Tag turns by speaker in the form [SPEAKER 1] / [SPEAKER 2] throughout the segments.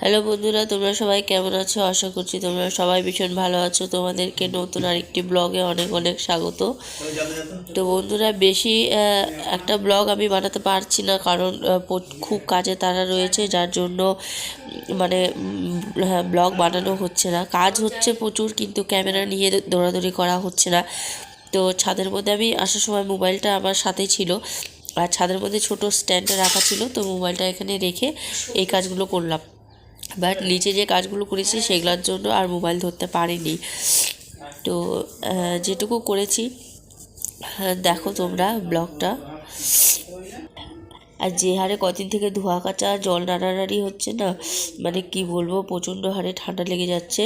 [SPEAKER 1] Hello বন্ধুরা, তোমরা সবাই কেমন আছো? আশা করছি তোমরা সবাই ভীষণ ভালো আছো। তোমাদেরকে নতুন আরেকটি ব্লগে অনেক অনেক স্বাগত। তো বন্ধুরা, বেশি একটা ব্লগ আমি বানাতে পারছি না, কারণ খুব কাজে তাড়া রয়েছে, যার জন্য মানে ব্লগ বানানো হচ্ছে না। কাজ হচ্ছে প্রচুর, কিন্তু ক্যামেরা নিয়ে দৌড়াদৌড়ি করা হচ্ছে না। তো ছাদের মধ্যে আমি আসার সময় মোবাইলটা আমার সাথেই ছিল, আর ছাদের মধ্যে ছোট স্ট্যান্ডে রাখা ছিল, তো মোবাইলটা এখানে রেখে এই কাজগুলো করলাম। বাট নিচে যে কাজগুলো করেছি সেগুলোর জন্য আর মোবাইল ধরতে পারিনি। তো যেটুকু করেছি দেখো তোমরা ব্লগটা। আর যে হারে কদিন থেকে ধোয়া কাচা জল নাড়ানাড়ি হচ্ছে না, মানে কি বলবো, প্রচণ্ড হারে ঠান্ডা লেগে যাচ্ছে।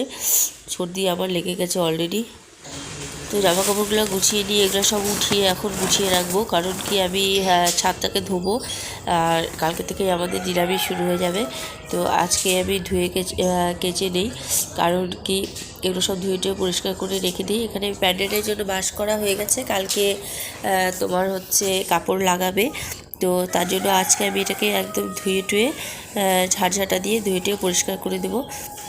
[SPEAKER 1] সর্দি আমার লেগে গেছে অলরেডি। তো জামা কাপড়গুলো গুছিয়ে নিয়ে এগুলো সব উঠিয়ে এখন গুছিয়ে রাখবো, কারণ কি আমি ছাদটাকে ধোবো, আর কালকে থেকে আমাদের নিরামিষ শুরু হয়ে যাবে। তো আজকে আমি ধুয়ে কেচে নেই, কারণ কি এগুলো সব ধুয়ে টুয়ে পরিষ্কার করে রেখে দিই। এখানে প্যান্ডেলের জন্য বাস করা হয়ে গেছে, কালকে তোমার হচ্ছে কাপড় লাগাবে। তো তার জন্য আজকে আমি এটাকে একদম ধুয়ে টুয়ে ঝাড়ঝাঁটা দিয়ে ধুয়ে টুয়ে পরিষ্কার করে দেবো।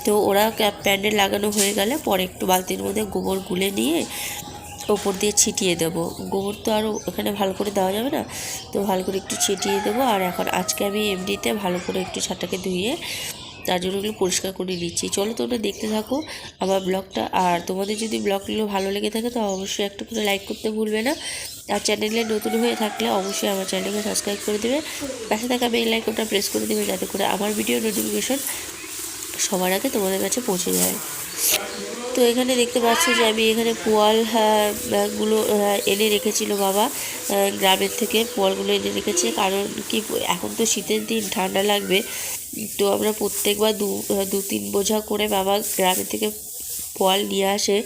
[SPEAKER 1] তো ওরা প্যান্ডেল লাগানো হয়ে গেলে পরে একটু বালতির মধ্যে গোবর গুলে নিয়ে ওপর দিয়ে ছিটিয়ে দেবো। গোবর তো আরও এখানে ভালো করে দেওয়া যাবে না, তো ভালো করে একটু ছিটিয়ে দেবো। আর এখন আজকে আমি এমনিতে ভালো করে একটু ছাদটাকে ধুয়ে তার জন্য এগুলো পরিষ্কার করে নিচ্ছি। চলো তোমরা দেখতে থাকো আমার ব্লগটা। আর তোমাদের যদি ব্লগগুলো ভালো লেগে থাকে তো অবশ্যই একটা করে লাইক করতে ভুলবে না। আর চ্যানেলে নতুন হয়ে থাকলে অবশ্যই আমার চ্যানেলকে সাবস্ক্রাইব করে দেবে, পাশে থাকা বেল আইকনটা প্রেস করে দেবে, যাতে করে আমার ভিডিও নোটিফিকেশন সবার আগে তোমাদের কাছে পৌঁছে যায়। তো এখানে দেখতে পাচ্ছ যে আমি এখানে পোয়াল গুলো এনে রেখেছিল বাবা, গ্রামের থেকে পোয়ালগুলো এনে রেখেছে। কারণ কি এখন তো শীতের দিন, ঠান্ডা লাগবে, তো আমরা প্রত্যেকবার দু তিন বোঝা করে বাবা গ্রামের থেকে পোয়াল নিয়ে আসে।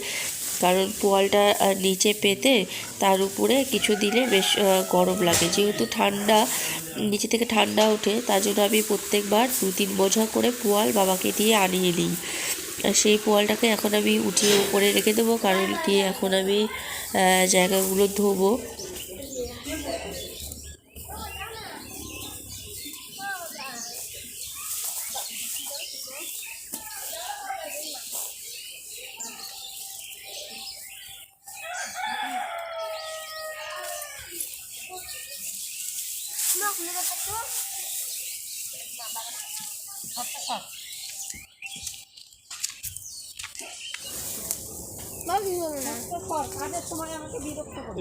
[SPEAKER 1] কারণ পোয়ালটা নিচে পেতে তার উপরে কিছু দিলে বেশ গরম লাগে, যেহেতু ঠান্ডা নিচে থেকে ঠান্ডা ওঠে, তার জন্য আমি প্রত্যেকবার দু তিন বোঝা করে পোয়াল বাবাকে দিয়ে আনিয়ে নিই। আর সেই পোয়ালটাকে এখন আমি উঠিয়ে উপরে রেখে দেবো, কারণ কি এখন আমি জায়গাগুলো ধোবো।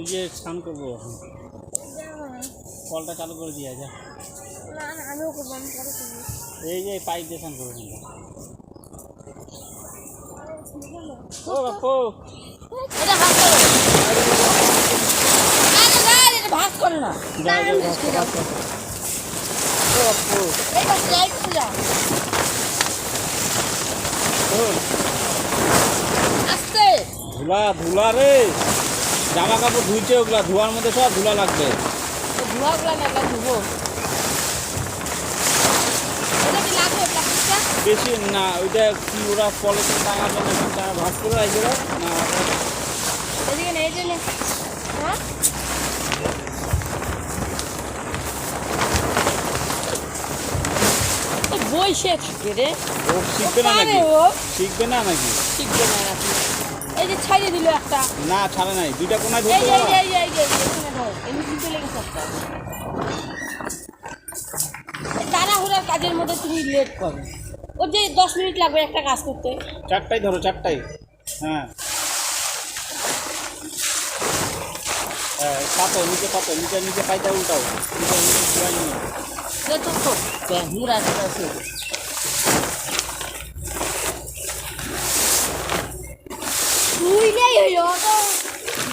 [SPEAKER 2] এই যে স্নান করবো, কলটা চালু করে দিয়ে যা। এই যে পাইপ দিয়ে স্নান করবো। ও বাপু,
[SPEAKER 3] ভাগ করে না আস্তে
[SPEAKER 2] ধুলা ধুলা রে, জামা কাপড় ধুইছে, ওগুলা ধোয়ার মধ্যে সব ধুলা লাগবে।
[SPEAKER 3] ধোয়াগুলা না ধুবো, এটা কি লাগবে প্লাস্টিকটা?
[SPEAKER 2] বেশি না, ওইটা কি ওরা পলিথিন টাঙার জন্য ভাগ করে রাখবে না।
[SPEAKER 3] এদিকে নেই জন্য হ্যাঁ বইসে থাকে রে,
[SPEAKER 2] ও শিখবে না নাকি?
[SPEAKER 3] ও
[SPEAKER 2] শিখবে না নাকি?
[SPEAKER 3] শিখবে না নাকি? এই যে ছাইড়ে দিল একটা,
[SPEAKER 2] না ছাড়ে নাই, দুইটা কোনায়
[SPEAKER 3] এই
[SPEAKER 2] ধরতে
[SPEAKER 3] যে
[SPEAKER 2] পারো।
[SPEAKER 3] এই যে এই যে এখানে ধর, এমনি কিন্তু লেগেছে একটা। তাড়াহুড়ার কাজের মধ্যে তুমি লেট করো, ওর যে 10 মিনিট লাগবে একটা কাজ করতে।
[SPEAKER 2] চারটাই ধরো, চারটাই। হ্যাঁ হ্যাঁ, পাতো নিচে, পাতো নিচে, নিচে পাইটা উল্টাও, নিচে নিচে ঘুরাই নিয়ে।
[SPEAKER 3] তো মুড়া আছে শুইলেই হইল, তো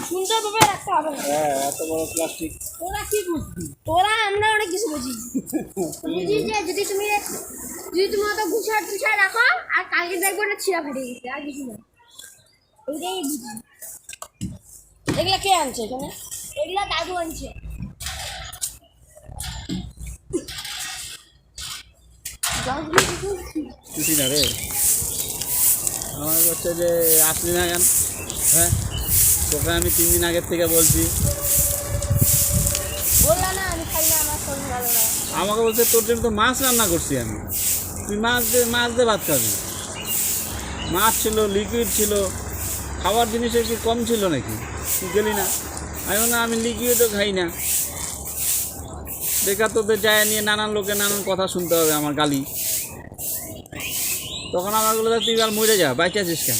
[SPEAKER 3] সুন্দরভাবে রাখতে হবে না।
[SPEAKER 2] হ্যাঁ, এত বড় প্লাস্টিক।
[SPEAKER 3] তোরা কি বুঝবি? তোরা আমরা অনেক কিছু বুঝি। বুঝি যে যদি তুমি অত গুছায় রাখো, আর কালকে দেখবো না ছিঁড়া ফেটে গেছে, আর কিছু না। এইটাই বুঝি। এগুলা কে আনছে এখানে? এগুলা দাদু আনছে।
[SPEAKER 2] কিছুই না রে, আমার হচ্ছে যে আসলি না কেন? হ্যাঁ, তোকে আমি 3 দিন আগের থেকে বলছি।
[SPEAKER 3] বললা না আমি খাই না, আমার শরীর ভালো না।
[SPEAKER 2] আমাকে বলছে তোর জন্য তো মাছ রান্না করছি আমি। তুই মাছ দিয়ে ভাত খাবি। মাছ ছিল, লিকুইড ছিল, খাওয়ার জিনিসের কি কম ছিল নাকি? তুই গেলি না। আমি বললাম আমি লিকুইডও খাই না। বেকার তোদের যায় নিয়ে নানান লোকে নানান কথা শুনতে হবে, আমার গালি। তখন আমার বলে তুই আর মরে যা, বাইকে আছিস কেন?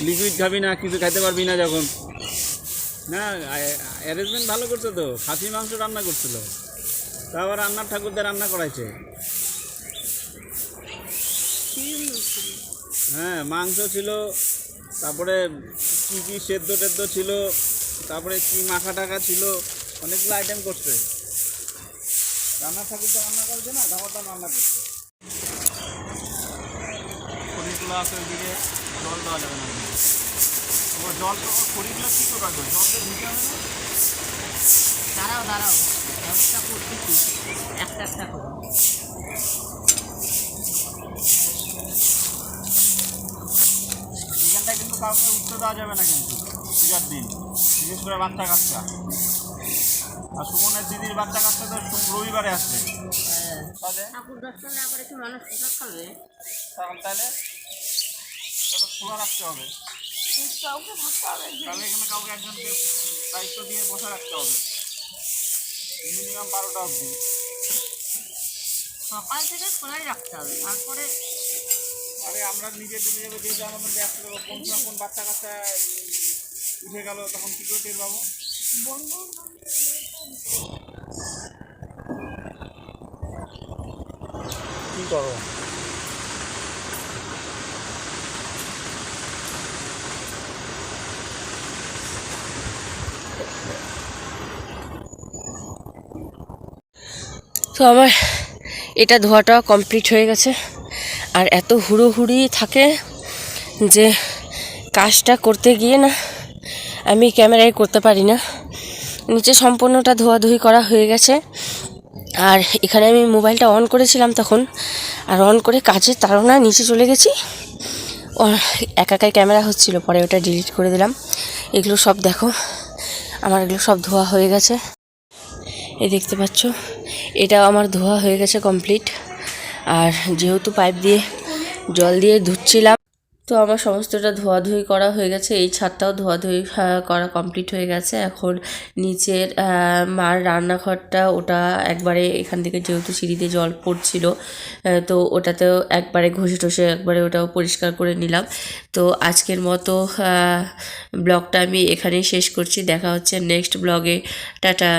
[SPEAKER 2] লিকুইড খাবি না, কিছু খাইতে পারবি না যখন। না অ্যারেঞ্জমেন্ট ভালো করছে তো, খাসি মাংস রান্না করছিল, তারপর রান্নার ঠাকুরদের রান্না করাইছে। হ্যাঁ, মাংস ছিল, তারপরে কী সেদ্ধ টেদ্ধ ছিল, তারপরে কি মাখা টাকা ছিল, অনেকগুলো আইটেম করছে। রান্নার ঠাকুরটা রান্না করছে না, ধামাটা রান্না করছে। খড়িগুলো আছে ওইদিকে, জল দেওয়া যাবে না। ও জল তো খড়িগুলো কী করে রাখবে? জল তো দিতে হবে না।
[SPEAKER 1] দাঁড়াও ব্যবস্থা করতেছি একটা করে।
[SPEAKER 2] এখানটায় কিন্তু কাউকে উঠতে দেওয়া যাবে না কিন্তু পূজার দিন, বিশেষ করে বাচ্চা কাচ্চা। আর সুমনের দিদির বাচ্চা কাচ্চা তো রবিবারে আসবে।
[SPEAKER 1] ঠাকুর দর্শন না করে কি মানুষ প্রসাদ খাবে?
[SPEAKER 2] তাহলে খোলা রাখতে হবে,
[SPEAKER 1] কাউকে থাকতে হবে,
[SPEAKER 2] তাহলে এখানে কাউকে একজনকে দায়িত্ব দিয়ে বসে রাখতে হবে মিনিমাম 12টা অবধি।
[SPEAKER 1] সকাল থেকে খোলাই রাখতে হবে, তারপরে
[SPEAKER 2] আরে আমরা নিজে চলে যাবো, যেহেতু আমাদের ব্যস্ত, কোন সময় কোন বাচ্চা কাচ্চা উঠে গেল তখন কী করে টের পাবো? কী করো?
[SPEAKER 1] তো আমার এটা ধোয়াটা কমপ্লিট হয়ে গেছে। আর এত হুড়োহুড়ি থাকে যে কাজটা করতে গিয়ে না আমি ক্যামেরায় করতে পারি না। নিচে সম্পূর্ণটা ধোয়াধুয়ি করা হয়ে গেছে। আর এখানে আমি মোবাইলটা অন করেছিলাম তখন, আর অন করে কাজের তাড়নায় নিচে চলে গেছি। একাই ক্যামেরা হচ্ছিল, পরে ওটা ডিলিট করে দিলাম। এগুলো সব দেখো, আমার এগুলো সব ধোয়া হয়ে গেছে। এই দেখতে পাচ্ছ, এটাও আমার ধোয়া হয়ে গেছে কমপ্লিট। আর যেহেতু পাইপ দিয়ে জল দিয়ে ধুচ্ছিলাম, তো আমার সমস্তটা ধোয়াধুয়ি করা হয়ে গেছে। এই ছাদটাও ধোয়াধুয়ি করা কমপ্লিট হয়ে গেছে। এখন নিচের মার রান্নাঘরটা, ওটা একবারে এখান থেকে যেহেতু সিঁড়িতে জল পড়ছিল, তো ওটাতেও একবারে ঘষে টষে একবারে ওটাও পরিষ্কার করে নিলাম। তো আজকের মতো ব্লগটা আমি এখানেই শেষ করছি। দেখা হচ্ছে নেক্সট ব্লগে। টাটা।